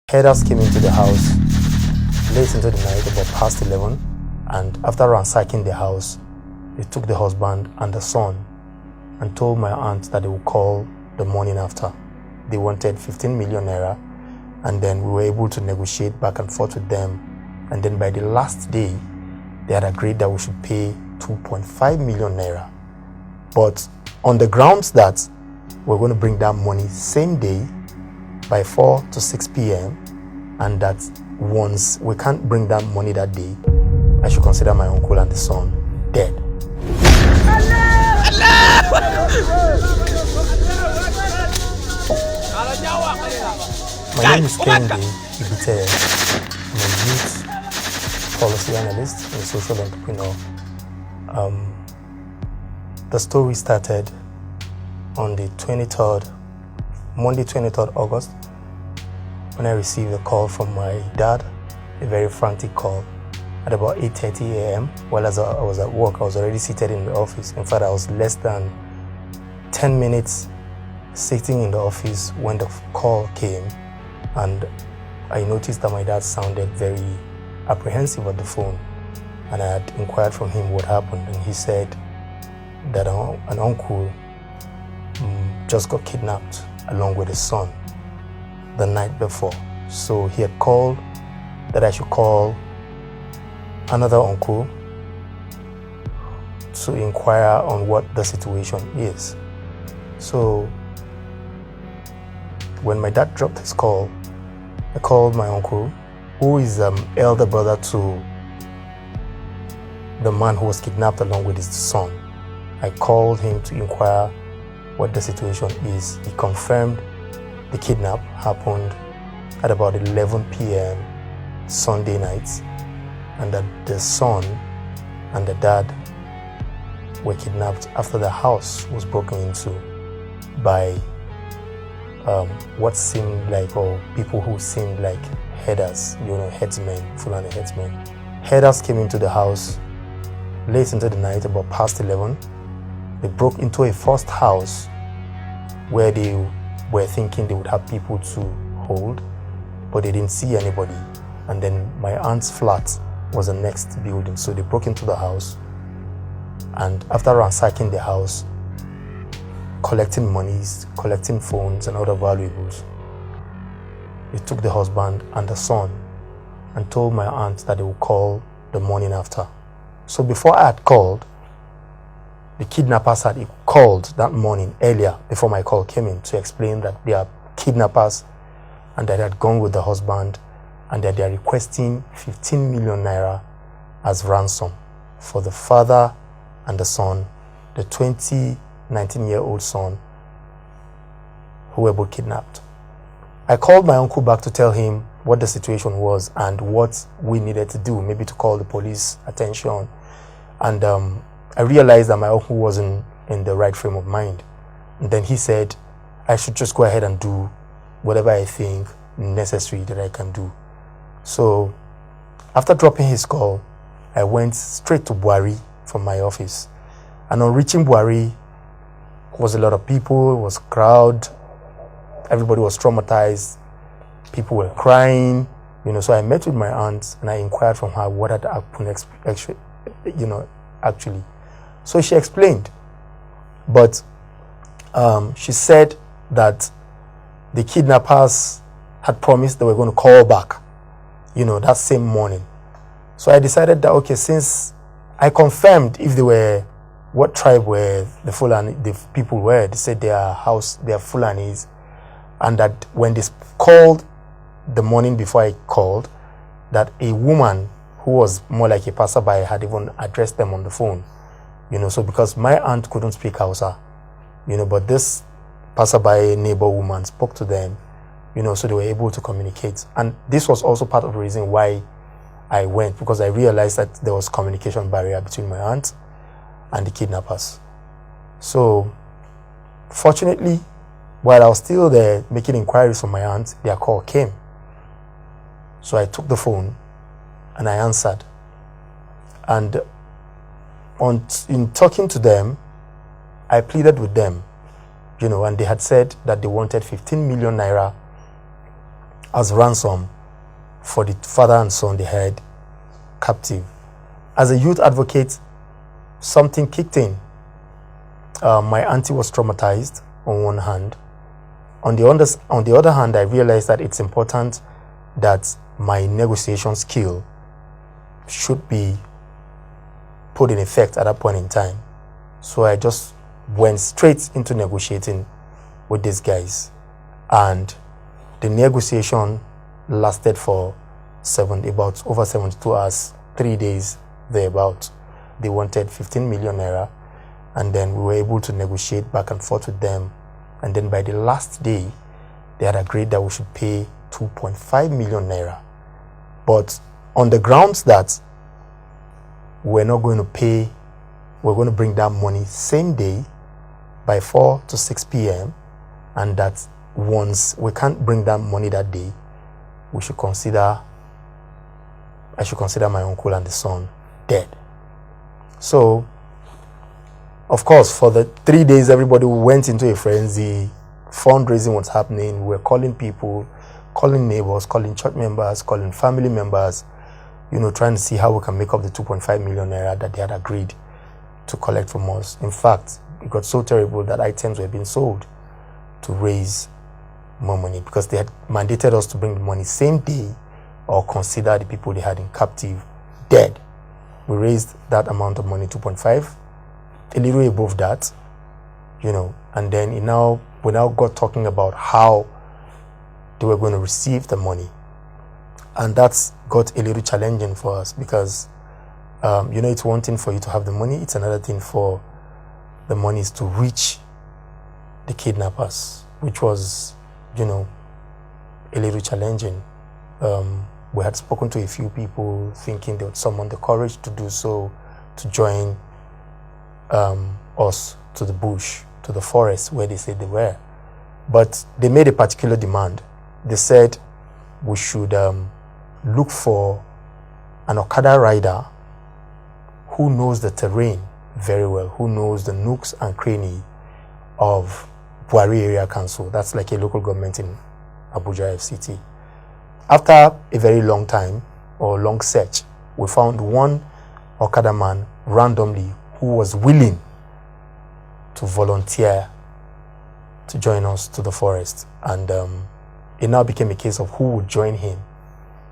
Herders came into the house late into the night, about past 11, and after ransacking the house, they took the husband and the son and told my aunt that they would call the morning after. They wanted 15 million naira, and then we were able to negotiate back and forth with them. And then by the last day, they had agreed that we should pay 2.5 million naira. But on the grounds that we're going to bring that money same day by 4 to 6 p.m. and that once we can't bring that money that day, I should consider my uncle and the son dead. My name is Kende Ibite. I'm a youth policy analyst and social entrepreneur. The story started on the Monday 23rd August, when I received a call from my dad, a very frantic call, at about 8:30 a.m. While I was at work, I was already seated in the office. In fact, I was less than 10 minutes sitting in the office when the call came, and I noticed that my dad sounded very apprehensive at the phone, and I had inquired from him what happened, and he said that an uncle just got kidnapped along with his son the night before. So he had called that I should call another uncle to inquire on what the situation is. So when my dad dropped his call, I called my uncle, who is elder brother to the man who was kidnapped along with his son. I called him to inquire what the situation is. He confirmed the kidnap happened at about 11 p.m. Sunday night, and that the son and the dad were kidnapped after the house was broken into by what seemed like, or people who seemed like headers, headsmen, Fulani headsmen. Headers came into the house late into the night, about past 11. They broke into a first house where they were thinking they would have people to hold, but they didn't see anybody. And then my aunt's flat was the next building. So they broke into the house, and after ransacking the house, collecting monies, collecting phones and other valuables, they took the husband and the son and told my aunt that they would call the morning after. So before I had called, the kidnappers had called that morning earlier, before my call came in, to explain that they are kidnappers and that they had gone with the husband and that they are requesting 15 million naira as ransom for the father and the son, the 19-year-old son, who were both kidnapped. I called my uncle back to tell him what the situation was and what we needed to do, maybe to call the police attention. And I realized that my uncle wasn't in the right frame of mind. And then he said I should just go ahead and do whatever I think necessary that I can do. So after dropping his call, I went straight to Buhari from my office. And on reaching Buhari, was a lot of people, it was a crowd, everybody was traumatized, people were crying, so I met with my aunt and I inquired from her what had happened actually. So she explained, but she said that the kidnappers had promised they were going to call back, that same morning. So I decided that, okay, since I confirmed if they were, what tribe were the people were, they said they are Fulanis, and that when they called the morning before I called, that a woman who was more like a passerby had even addressed them on the phone, so because my aunt couldn't speak Hausa, but this passerby neighbor woman spoke to them, so they were able to communicate. And this was also part of the reason why I went, because I realized that there was communication barrier between my aunt and the kidnappers. So fortunately, while I was still there making inquiries from my aunt, their call came. So I took the phone and I answered. And in talking to them, I pleaded with them, and they had said that they wanted 15 million naira as ransom for the father and son they had captive. As a youth advocate, something kicked in. My auntie was traumatized on one hand. On the other hand, I realized that it's important that my negotiation skill should be put in effect at that point in time. So I just went straight into negotiating with these guys, and the negotiation lasted for about over 72 hours, 3 days thereabout. They wanted 15 million naira, and then we were able to negotiate back and forth with them. And then by the last day, they had agreed that we should pay 2.5 million naira. But on the grounds that we're not going to pay, we're going to bring that money same day by 4 to 6 p.m. and that once we can't bring that money that day, I should consider my uncle and the son dead. So, of course, for the 3 days, everybody went into a frenzy. Fundraising was happening. We were calling people, calling neighbors, calling church members, calling family members, trying to see how we can make up the 2.5 million naira that they had agreed to collect from us. In fact, it got so terrible that items were being sold to raise more money because they had mandated us to bring the money same day or consider the people they had in captive dead. We raised that amount of money, 2.5, a little above that, and then we now got talking about how they were going to receive the money. And that's got a little challenging for us because, it's one thing for you to have the money. It's another thing for the monies to reach the kidnappers, which was, a little challenging. We had spoken to a few people thinking they would summon the courage to do so, to join us to the bush, to the forest where they said they were. But they made a particular demand. They said we should look for an Okada rider who knows the terrain very well, who knows the nooks and crannies of Buari Area Council. That's like a local government in Abuja FCT. After a very long time or long search, we found one Okada man randomly who was willing to volunteer to join us to the forest. And it now became a case of who would join him.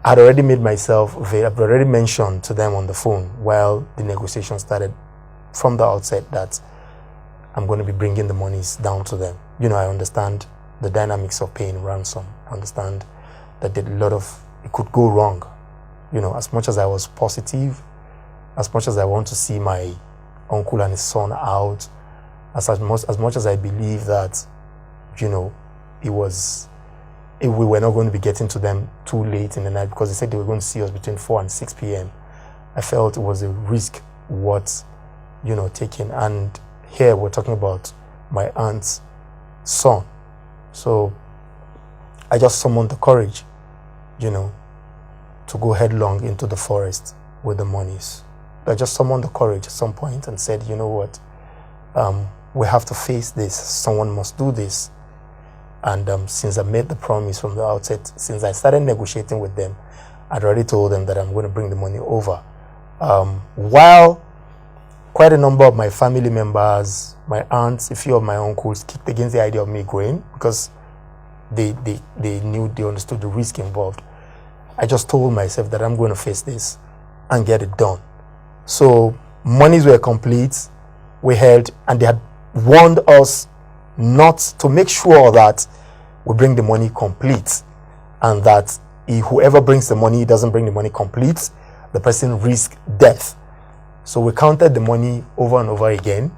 I had already made myself available. I've already mentioned to them on the phone while the negotiation started from the outset that I'm going to be bringing the monies down to them. I understand the dynamics of paying ransom. I understand that it could go wrong. As much as I was positive, as much as I want to see my uncle and his son out, as much as I believe that, we were not going to be getting to them too late in the night because they said they were going to see us between 4 and 6 p.m. I felt it was a risk worth, taking. And here we're talking about my aunt's son. So I just summoned the courage, to go headlong into the forest with the monies. I just summoned the courage at some point and said, what, we have to face this. Someone must do this. And since I made the promise from the outset, since I started negotiating with them, I'd already told them that I'm going to bring the money over. While quite a number of my family members, my aunts, a few of my uncles kicked against the idea of me going because they understood the risk involved. I just told myself that I'm going to face this and get it done. So monies were complete. We held, and they had warned us not to make sure that we bring the money complete, and that whoever brings the money doesn't bring the money complete, the person risks death. So we counted the money over and over again,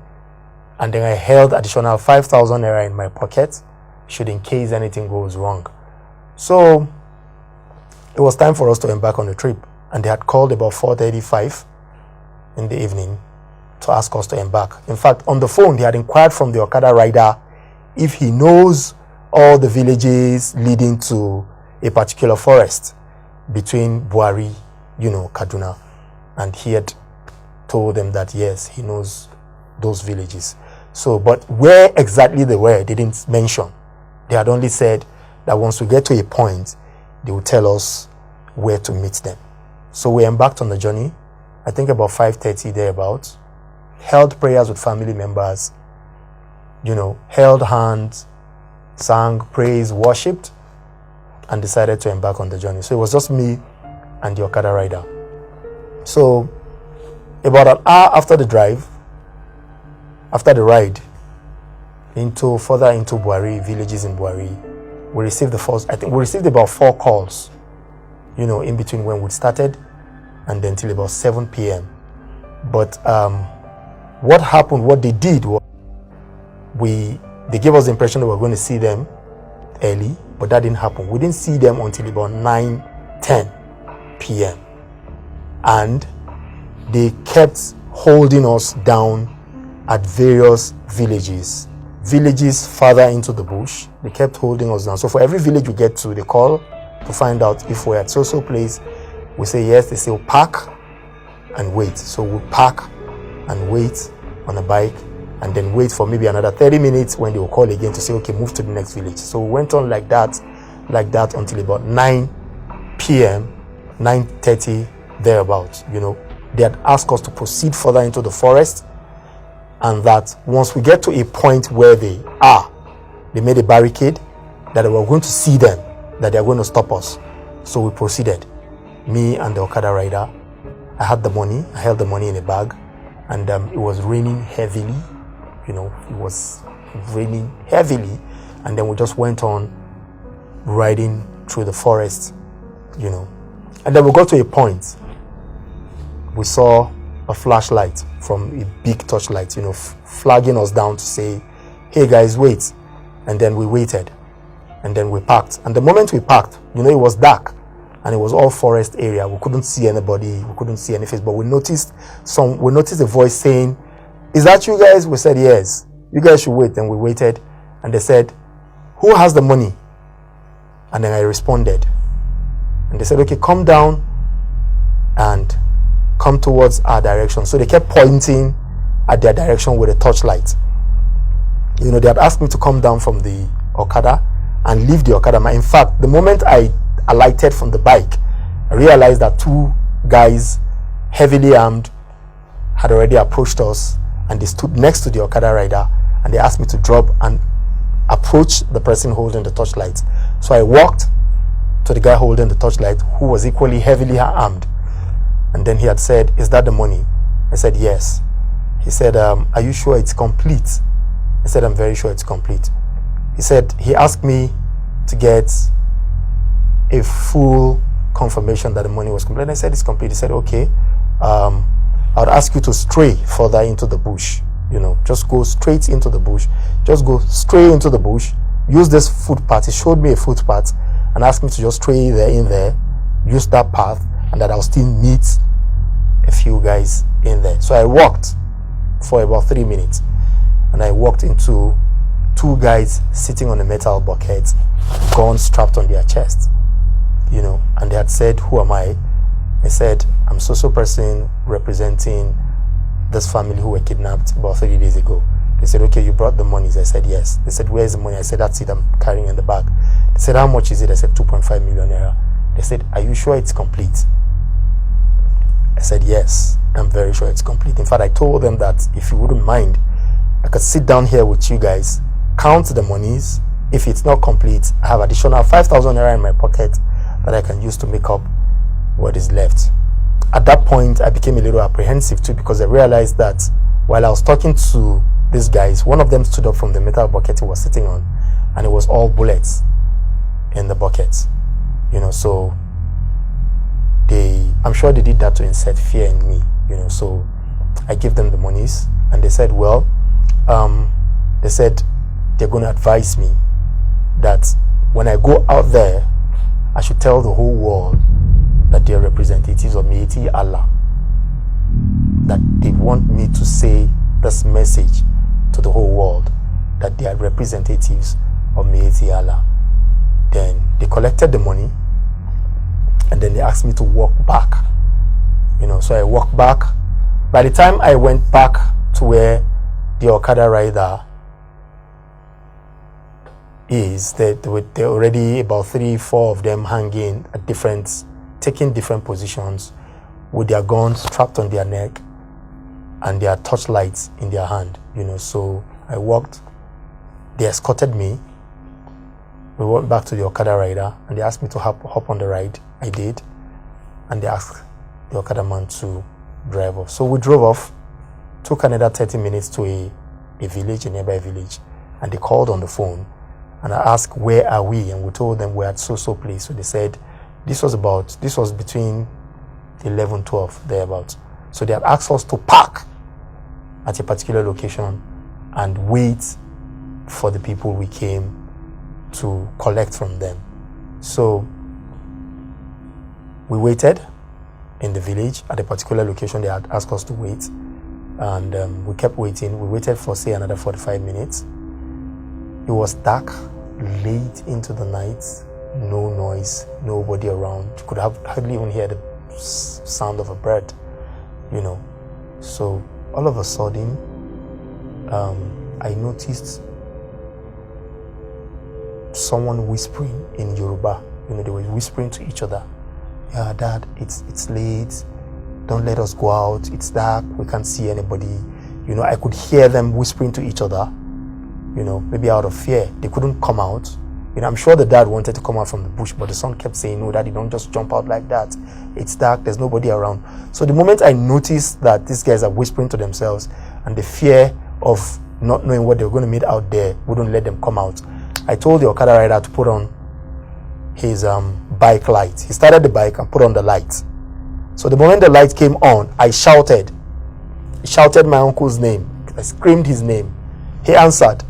and then I held additional 5,000 naira in my pocket should in case anything goes wrong. So it was time for us to embark on the trip, and they had called about 4:35 in the evening to ask us to embark. In fact, on the phone, they had inquired from the Okada rider if he knows all the villages leading to a particular forest between Buari, Kaduna. And he had told them that, yes, he knows those villages. So, but where exactly they were, they didn't mention. They had only said that once we get to a point, they would tell us where to meet them. So we embarked on the journey, I think about 5:30 thereabouts, held prayers with family members, held hands, sang, praised, worshipped, and decided to embark on the journey. So it was just me and the Okada rider. So about an hour after the ride, further into Buhari, villages in Buhari, we received about 4 calls, in between when we started and then till about 7 p.m. But what happened, what they did was, they gave us the impression that we were going to see them early, but that didn't happen. We didn't see them until about 9-10 p.m. And they kept holding us down at various villages further into the bush. They kept holding us down. So for every village we get to, they call to find out if we're at so place. We say yes. They say, we'll park and wait. So we park and wait on a bike, and then wait for maybe another 30 minutes when they will call again to say, okay, move to the next village. So we went on like that until about 9 p.m., 9:30 thereabouts. They had asked us to proceed further into the forest, and that once we get to a point where they made a barricade, that we were going to see them, that they are going to stop us. So we proceeded, me and the Okada rider. I held the money in a bag, and it was raining heavily. It was raining heavily, and then we just went on riding through the forest, and then we got to a point. We saw a flashlight from a big torchlight, flagging us down to say, hey guys, wait. And then we waited, and then we parked. And the moment we parked, it was dark, and it was all forest area. We couldn't see anybody, we couldn't see any face, but we noticed a voice saying, is that you guys? We said, yes. You guys should wait. And we waited, and they said, who has the money? And then I responded, and they said, okay, come down and come towards our direction. So they kept pointing at their direction with a torchlight. They had asked me to come down from the Okada and leave the Okada. In fact, the moment I alighted from the bike, I realized that 2 guys, heavily armed, had already approached us, and they stood next to the Okada rider, and they asked me to drop and approach the person holding the torchlight. So I walked to the guy holding the torchlight, who was equally heavily armed. And then he had said, is that the money? I said, yes. He said, are you sure it's complete? I said, I'm very sure it's complete. He asked me to get a full confirmation that the money was complete. And I said, it's complete. He said, okay, I would ask you to stray further into the bush. Just go straight into the bush. Just go straight into the bush. Use this footpath. He showed me a footpath and asked me to just stray in there, use that path, and that I'll still meet a few guys in there. So I walked for about 3 minutes, and I walked into 2 guys sitting on a metal bucket, guns strapped on their chest, and they had said, who am I? I said, I'm so person representing this family who were kidnapped about 30 days ago. They said, okay, you brought the monies? I said, yes. They said, where's the money? I said, that's it, I'm carrying in the bag. They said, how much is it? I said, 2.5 million naira. They said, are you sure it's complete? I said, yes, I'm very sure it's complete. In fact, I told them that if you wouldn't mind, I could sit down here with you guys, count the monies. If it's not complete, I have additional 5,000 naira in my pocket that I can use to make up what is left. At that point, I became a little apprehensive too, because I realized that while I was talking to these guys, one of them stood up from the metal bucket he was sitting on, and it was all bullets in the bucket. So I'm sure they did that to incite fear in me. So I gave them the monies, and they said, well, they said they're going to advise me that when I go out there, I should tell the whole world that they are representatives of Miyetti Allah, that they want me to say this message to the whole world, that they are representatives of Miyetti Allah. Then they collected the money, and then they asked me to walk back. So I walked back. By the time I went back to where the Okada rider is that there were already about 3-4 of them hanging at taking different positions with their guns strapped on their neck and their torchlights in their hand, So I walked, they escorted me. We went back to the Okada rider and they asked me to hop on the ride. I did. And they asked the Okada man to drive off. So we drove off, took another 30 minutes to a nearby village, and they called on the phone and I asked, where are we? And we told them we're at so place. So they said this was between 11-12 thereabouts. So they had asked us to park at a particular location and wait for the people we came to collect from them. So we waited in the village at a particular location. They had asked us to wait, and we kept waiting. We waited for say another 45 minutes. It was dark, late into the night, no noise, nobody around. You could hardly even hear the sound of a bird, So all of a sudden, I noticed someone whispering in Yoruba. They were whispering to each other. Yeah, Dad, it's late. Don't let us go out. It's dark. We can't see anybody. I could hear them whispering to each other, maybe out of fear. They couldn't come out. I'm sure the dad wanted to come out from the bush, but the son kept saying, no, Daddy, don't just jump out like that. It's dark. There's nobody around. So the moment I noticed that these guys are whispering to themselves and the fear of not knowing what they were going to meet out there wouldn't let them come out, I told the Okada rider to put on his bike light. He started the bike and put on the light. So the moment the light came on, I shouted my uncle's name. I screamed his name. He answered.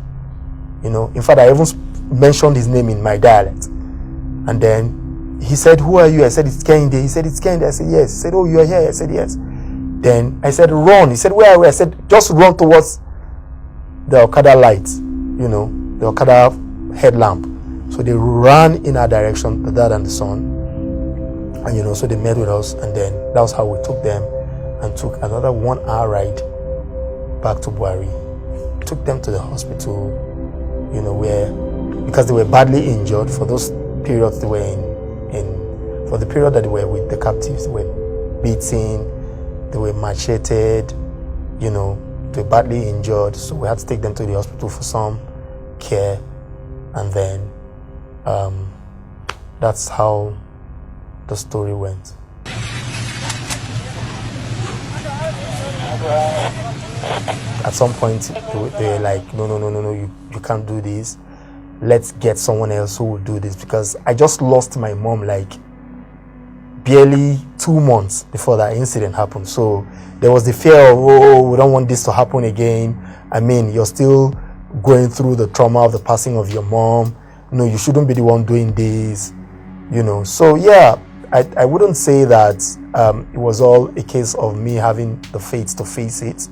In fact, I even mentioned his name in my dialect. And then he said, who are you? I said, it's Kende. He said, it's Kende. I said, yes. He said, oh, you are here? I said, yes. Then I said, run. He said, where are we? I said, just run towards the Okada light, the Okada headlamp. So they ran in our direction, the dad and the son. And, so they met with us. And then that was how we took them and took another 1-hour ride back to Buhari. Took them to the hospital, because they were badly injured for those periods they were for the period that they were with the captives. They were beaten, they were macheted, they were badly injured. So we had to take them to the hospital for some care. And then that's how the story went. At some point, they were like, no, you can't do this. Let's get someone else who will do this, because I just lost my mom like barely 2 months before that incident happened. So there was the fear of, we don't want this to happen again. I mean, you're still going through the trauma of the passing of your mom. No, you shouldn't be the one doing this, So yeah, I wouldn't say that it was all a case of me having the faith to face it.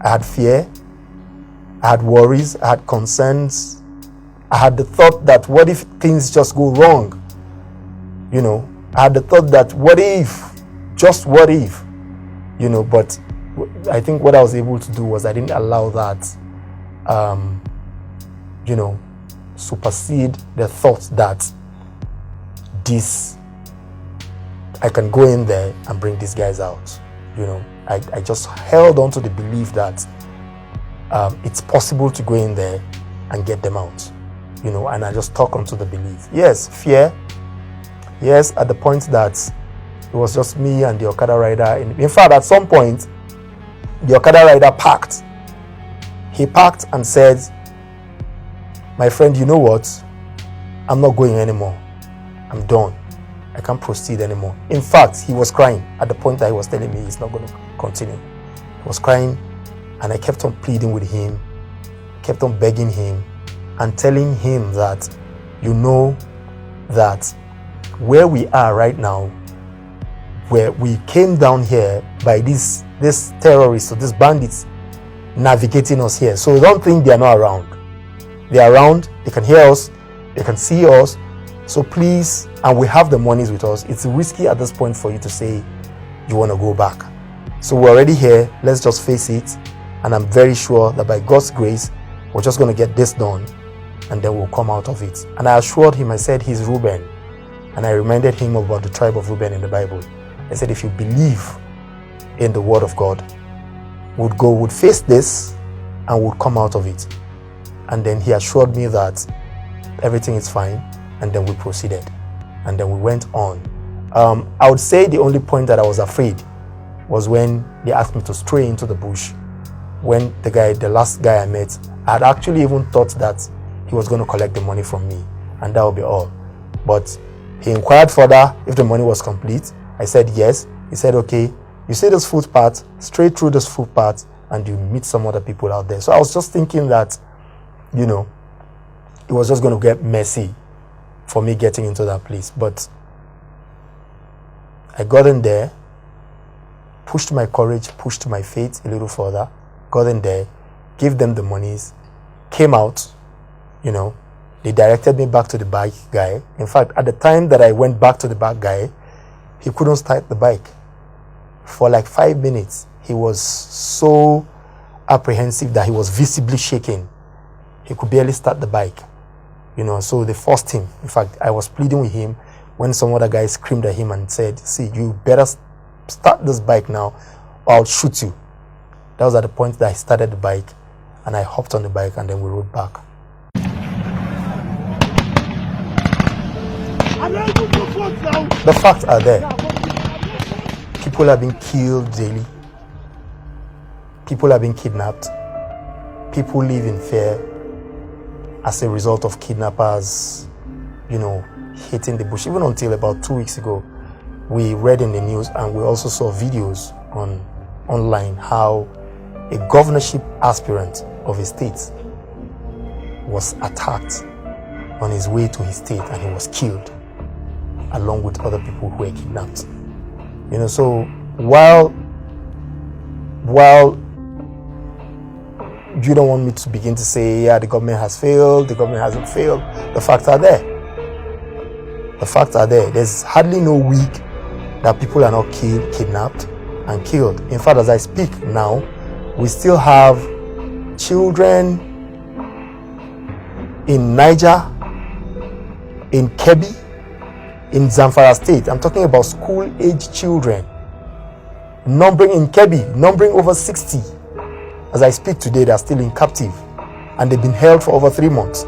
I had fear, I had worries, I had concerns. I had the thought that what if things just go wrong? I had the thought that what if, but I think what I was able to do was I didn't allow that, supersede the thought that I can go in there and bring these guys out. I just held on to the belief that it's possible to go in there and get them out, and I just stuck onto the belief. Yes, fear. Yes, at the point that it was just me and the Okada rider. In fact, at some point, the Okada rider parked. He parked and said, my friend, you know what? I'm not going anymore. I'm done. I can't proceed anymore. In fact, he was crying at the point that he was telling me he's not going to continue. He was crying, and I kept on pleading with him, kept on begging him, and telling him that, that where we are right now, where we came down here by these terrorists or these bandits navigating us here. So don't think they are not around. They are around, they can hear us, they can see us. So please, and we have the monies with us, it's risky at this point for you to say you want to go back. So we're already here, let's just face it. And I'm very sure that by God's grace, we're just going to get this done. and then we'll come out of it. And I assured him, I said, he's Reuben. And I reminded him about the tribe of Reuben in the Bible. I said, if you believe in the word of God, would face this and would come out of it. And then he assured me that everything is fine, and then we proceeded. And then we went on. I would say the only point that I was afraid was when they asked me to stray into the bush. When the last guy I met, I had actually even thought that he was going to collect the money from me, and that would be all. But he inquired further if the money was complete. I said yes. He said, okay, you see this footpath, straight through this footpath, and you meet some other people out there. So I was just thinking that, you know, it was just going to get messy for me getting into that place. But I got in there, pushed my courage, pushed my faith a little further, got in there, gave them the monies, came out, you know. They directed me back to the bike guy. In fact, at the time that I went back to the bike guy, he couldn't start the bike. For like 5 minutes, he was so apprehensive that he was visibly shaking. He could barely start the bike, you know. So they forced him. In fact, I was pleading with him when some other guy screamed at him and said, see, you better start this bike now or I'll shoot you. That was at the point that I started the bike, and I hopped on the bike, and then we rode back. The facts are there. People are being killed daily. People are being kidnapped. People live in fear as a result of kidnappers, you know, hitting the bush. Even until about 2 weeks ago, we read in the news, and we also saw videos online how a governorship aspirant of a state was attacked on his way to his state, and he was killed along with other people who were kidnapped. You know, so while you don't want me to begin to say, yeah, the government has failed, the government hasn't failed, the facts are there. The facts are there. There's hardly no week that people are not kidnapped and killed. In fact, as I speak now, we still have children in Niger, in Kebbi, in Zamfara State. I'm talking about school-age children, numbering in Kebbi, numbering over 60. As I speak today, they're still in captive, and they've been held for over 3 months.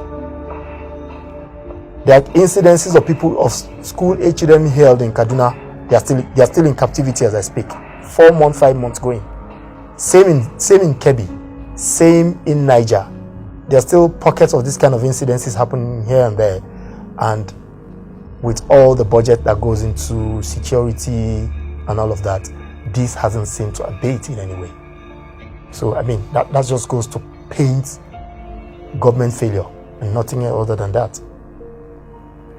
There are incidences of people, of school-age children held in Kaduna. They are still in captivity as I speak. 4 months, 5 months going. Same in Kebbi, same in Niger. There are still pockets of this kind of incidences happening here and there, and with all the budget that goes into security and all of that, this hasn't seemed to abate in any way. So I mean, that just goes to paint government failure and nothing other than that.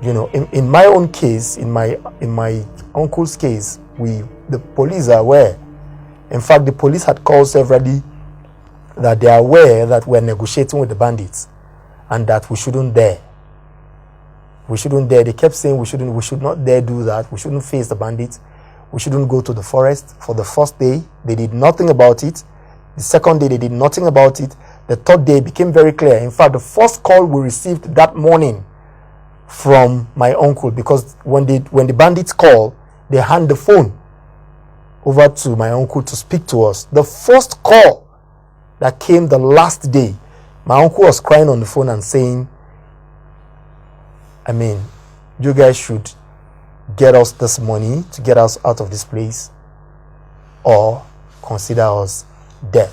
You know, in my own case, in my uncle's case, the police are aware. In fact, the police had called severally that they are aware that we're negotiating with the bandits and that we shouldn't dare. We shouldn't dare. They kept saying we should not dare do that. We shouldn't face the bandits. We shouldn't go to the forest. For the first day, they did nothing about it. The second day, they did nothing about it. The third day, it became very clear. In fact, the first call we received that morning from my uncle, because when the bandits call, they hand the phone over to my uncle to speak to us. The first call that came the last day, my uncle was crying on the phone and saying, I mean, you guys should get us this money to get us out of this place, or consider us dead.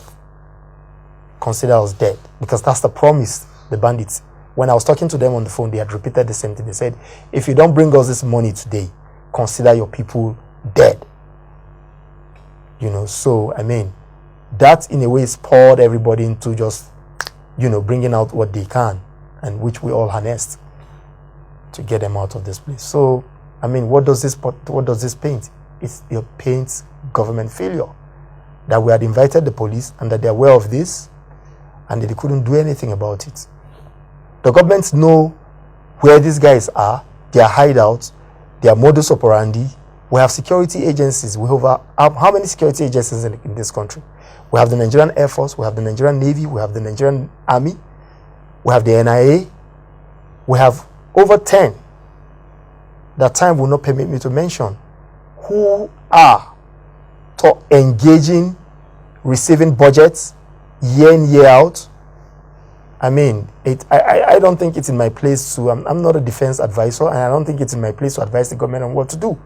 Consider us dead. Because that's the promise, the bandits. When I was talking to them on the phone, they had repeated the same thing. They said, if you don't bring us this money today, consider your people dead. You know, so, I mean, that in a way spurred everybody into just, you know, bringing out what they can, and which we all harnessed to get them out of this place. So, I mean, what does this paint? It paints government failure. That we had invited the police and that they're aware of this and that they couldn't do anything about it. The governments know where these guys are, their hideouts, their modus operandi. We have security agencies. We have how many security agencies in this country? We have the Nigerian Air Force, we have the Nigerian Navy, we have the Nigerian Army, we have the NIA, We have over 10 that time will not permit me to mention, who are engaging, receiving budgets year in, year out. I mean, I don't think it's in my place to, I'm not a defense advisor, and I don't think it's in my place to advise the government on what to do.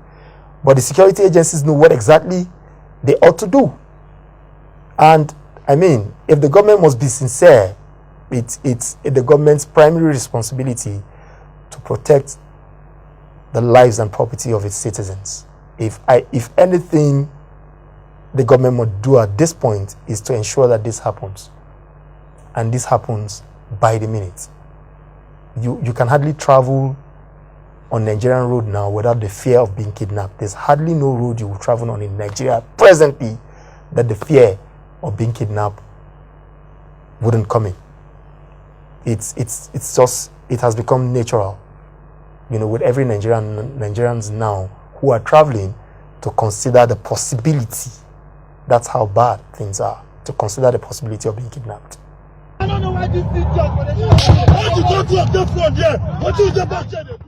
But the security agencies know what exactly they ought to do. And I mean, if the government must be sincere, it's the government's primary responsibility to protect the lives and property of its citizens. If anything the government must do at this point is to ensure that this happens. And this happens by the minute. You can hardly travel on Nigerian road now without the fear of being kidnapped. There's hardly no road you will travel on in Nigeria presently that the fear of being kidnapped wouldn't come in. It's just, it has become natural, you know, with every Nigerians now who are traveling to consider the possibility. That's how bad things are, to consider the possibility of being kidnapped. I don't know why this thing just, why you go to a different, yeah, what is the budget?